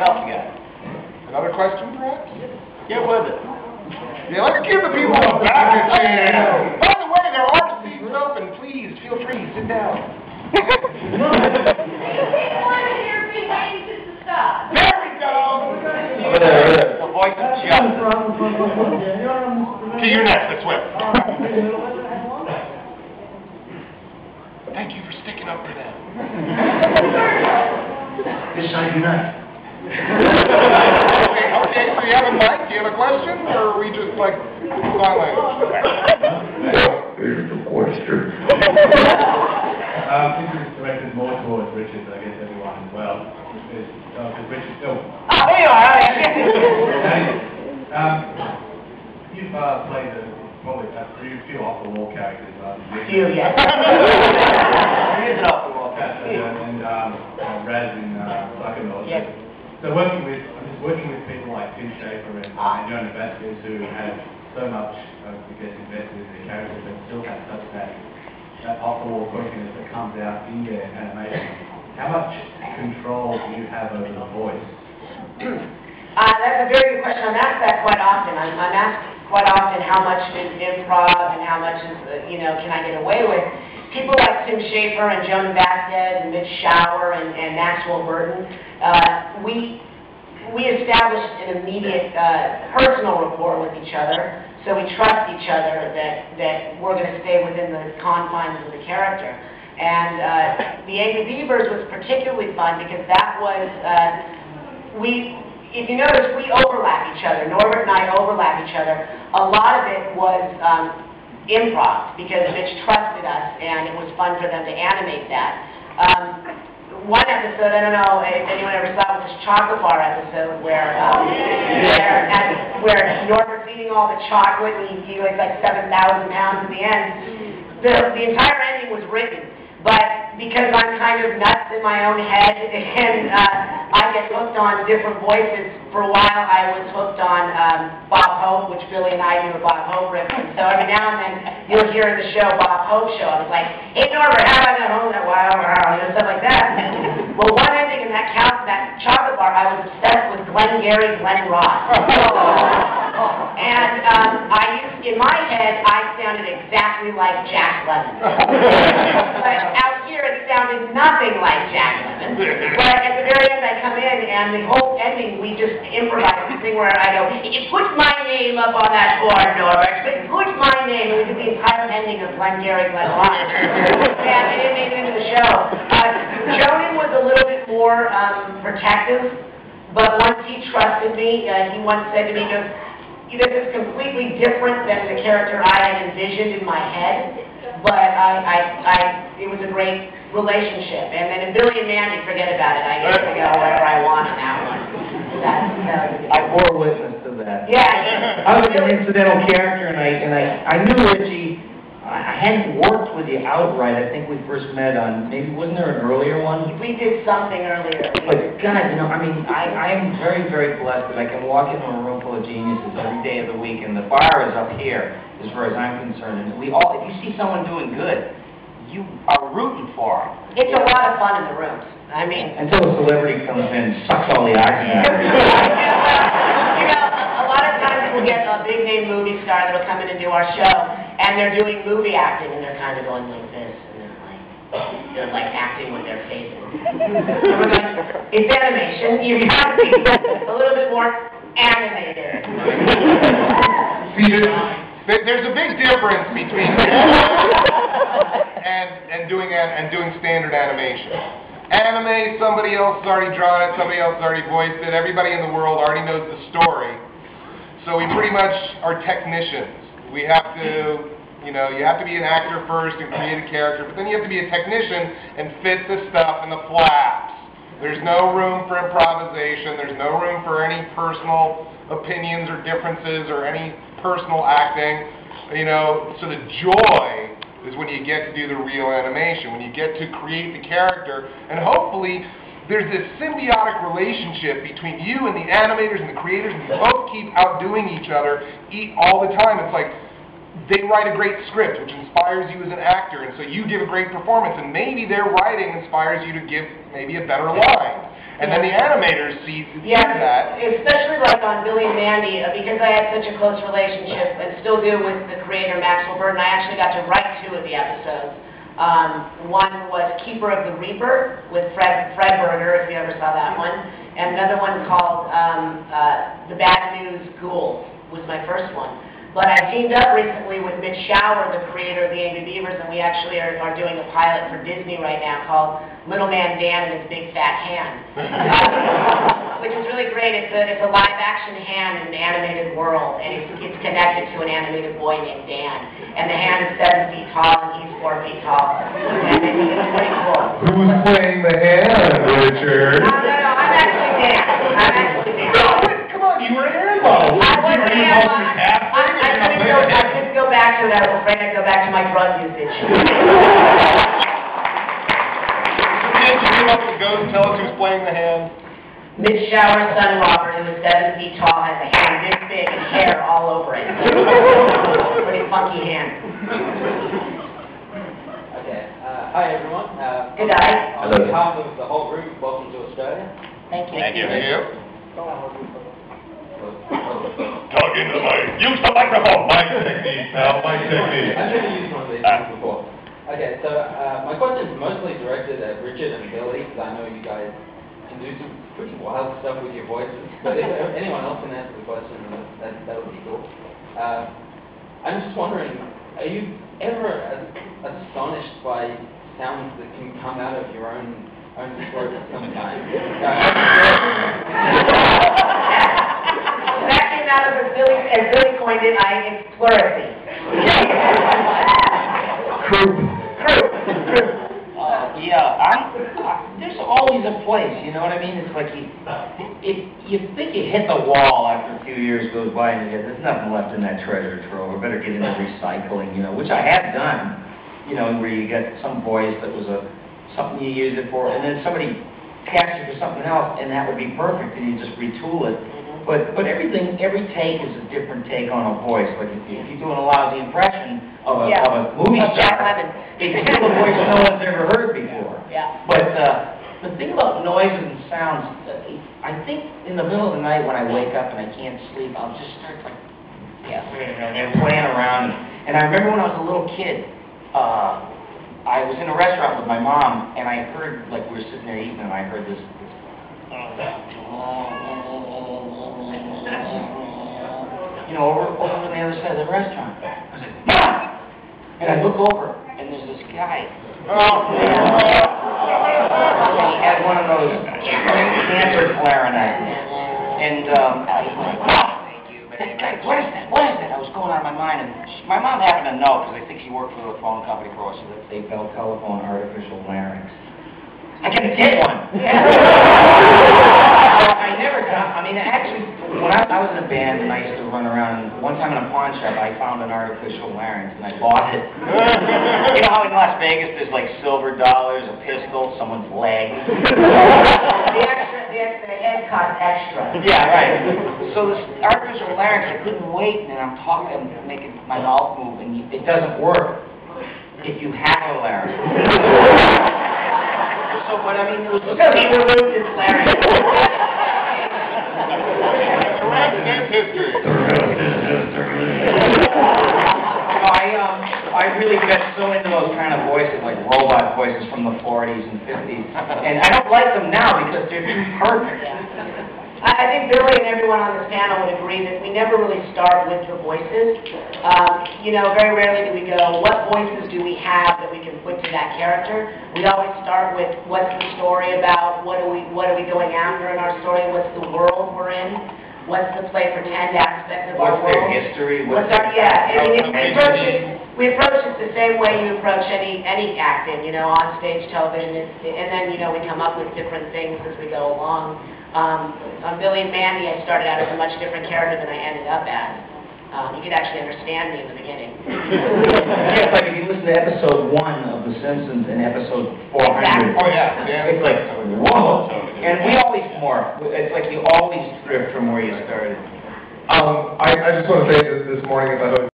What else you got? Another question, perhaps? Get with it. Yeah, let's give the people a back a chance. By the way, there are seats open. Please, feel free, sit down. There we go. The voice of justice. Okay, you're next, let's whip. Thank you for sticking up for them. This side unite. Okay, so you have a mic, do you have a question, or are we just like sign language? Here's the question. This is directed more towards Richard, but I guess everyone as well. Because Richard still. Oh, there you are. You've played probably a few off-the-wall characters. Few, yes. He is an off-the-wall character. And Raz in Psychonauts. Yes. So I'm just working with people like Tim Schafer and Jonah Vasquez who have so much, invested in their characters but still have such that off-the-wall quirkiness that comes out in their animation. How much control do you have over the voice? That's a very good question. I'm asked that quite often. I'm asked quite often how much is improv and how much is, can I get away with? People like Tim Schafer and Jonah Vasquez and Mitch Schauer and Maxwell Burton, we established an immediate personal rapport with each other, so we trust each other that we're going to stay within the confines of the character. And the Angry Beavers was particularly fun because that was, if you notice, we overlap each other. Norbert and I overlap each other. A lot of it was improv because Mitch trusted us and it was fun for them to animate that. One episode, I don't know if anyone ever saw it, was this chocolate bar episode where Norbert's eating all the chocolate and he weighs like 7,000 pounds at the end. The entire ending was written, but because I'm kind of nuts in my own head and I get hooked on different voices, for a while I was hooked on Bob Hope, which Billy and I do a Bob Hope reference. So every now and then you'll hear in the show Bob Hope show. I was like, hey Norbert, how have I got home that while? Stuff like that. Well, one ending in that chocolate bar, I was obsessed with Glenn Ross. And in my head, I sounded exactly like Jack Lemmon. But out here, it sounded nothing like Jack Lemmon. But at the very end, I come in, and the whole ending, we just improvise this thing where I go, put my name up on that board, Norbert. Put my name. And we did the entire ending of Glenn Ross. And I didn't make it into the show. Jonan was a little bit more protective, but once he trusted me, he once said to me, this is completely different than the character I had envisioned in my head, but it was a great relationship. And then in Billy and Mandy, forget about it. I get to go wherever I want on that one. I bore witness to that. Yeah. I was an incidental character, and I knew Richie. I hadn't worked with you outright. I think we first met on, maybe, wasn't there an earlier one? We did something earlier. But God, I am very, very blessed that I can walk into a room full of geniuses every day of the week, and the bar is up here, as far as I'm concerned. And if you see someone doing good, you are rooting for them. It's a lot of fun in the rooms. Until a celebrity comes in and sucks all the oxygen out of you. A lot of times we'll get a big name movie star that'll come in and do our show, and they're doing movie acting, and they're kind of going like this, and they're like acting with their faces. It's animation. You have to be a little bit more animated. See, there's a big difference between and doing standard animation. Anime, somebody else has already drawn it, somebody else has already voiced it, everybody in the world already knows the story. So we pretty much are technicians. We have to, you have to be an actor first and create a character, but then you have to be a technician and fit the stuff in the flaps. There's no room for improvisation, there's no room for any personal opinions or differences or any personal acting, so the joy is when you get to do the real animation, when you get to create the character, and hopefully there's this symbiotic relationship between you and the animators and the creators, and you both keep outdoing each other all the time. It's like they write a great script, which inspires you as an actor, and so you give a great performance, and maybe their writing inspires you to give maybe a better line. And then the animators see Yeah, that. especially like on Billy and Mandy, because I had such a close relationship and still do with the creator Maxwell Burton. I actually got to write 2 of the episodes. One was Keeper of the Reaper with Fred Berger, if you ever saw that one, and another one called The Bad News Ghouls was my first one. But I teamed up recently with Mitch Shower, the creator of the Angry Beavers, and we actually are doing a pilot for Disney right now called Little Man Dan and His Big Fat Hand, which is really great. It's a live-action hand in an animated world, and it's connected to an animated boy named Dan. And the hand is 7 feet tall, and he's 4 feet tall. And it's pretty cool. Who's playing the hand, Richard? No, I'm actually Dan. No, come on, you were Hambo. I couldn't go back to it. I was afraid I'd go back to my drug usage. Did you come up with the ghost and tell us who's playing the hand? Mitch Shower's son Robert, who is 7 feet tall, has a hand this big and hair all over it. Pretty funky hand. Okay. Hi everyone. Good night. On behalf of the whole group, welcome to Australia. Thank you. Thank you. Talk into the mic. Use the microphone. Mic technique, pal. Mic technique. I've never used one of these things before. Okay, so my question is mostly directed at Richard and Billy, because I know you guys can do some pretty wild stuff with your voices. But if anyone else can answer the question, that would be cool. I'm just wondering, are you ever astonished by sounds that can come out of your own throat sometimes? That came out of as Billy coined it, it's pleurisy. There's always a place, you know what I mean? It's like you think you hit the wall after a few years goes by and there's nothing left in that treasure trove. I better get into recycling, which I have done, where you get some voice that was something you used it for, and then somebody cast you for something else, and that would be perfect, and you just retool it. But every take is a different take on a voice. Like if you're doing a lousy impression of a movie star, it's still a voice no one's ever heard before. Yeah. But the thing about noises and sounds, I think in the middle of the night when I wake up and I can't sleep, I'll just start and playing around. And I remember when I was a little kid, I was in a restaurant with my mom, and I heard, like we were sitting there eating, and I heard this over on the other side of the restaurant. I was like, Mom! And I look over, and there's this guy. He had one of those cancer clarinets. And I was like, Mom! What is that? What is that? I was going out of my mind, and my mom happened to know, because I think she worked for a phone company for us, so that they Bell Telephone artificial larynx. I can get one. I never got, actually, when I was in a band and I used to run around, and one time in a pawn shop I found an artificial larynx and I bought it. You know how in Las Vegas there's like silver dollars, a pistol, someone's leg? The head cost extra. Yeah, right. So this artificial larynx, I couldn't wait, and I'm talking, making my mouth move, and it doesn't work if you have a larynx. So, but it was going to be removed as larynx. The rest is history. I really got so into those kind of voices, like robot voices from the 40s and 50s. And I don't like them now because they're too perfect. I think Billy and everyone on this panel would agree that we never really start with the voices. Very rarely do we go, what voices do we have that we can put to that character? We always start with, what's the story about? What are we going after in our story? What's the world we're in? What's the play pretend aspect of our world? What's their history? We approach it the same way you approach any acting, on stage television, and then, we come up with different things as we go along. On Billy and Mandy, I started out as a much different character than I ended up as. You could actually understand me in the beginning. Yeah, it's like if you listen to episode 1 of The Simpsons and episode 400. Exactly. Oh, yeah. It's like, whoa. And we always morph. It's like you always drift from where you started. I just want to say this morning as I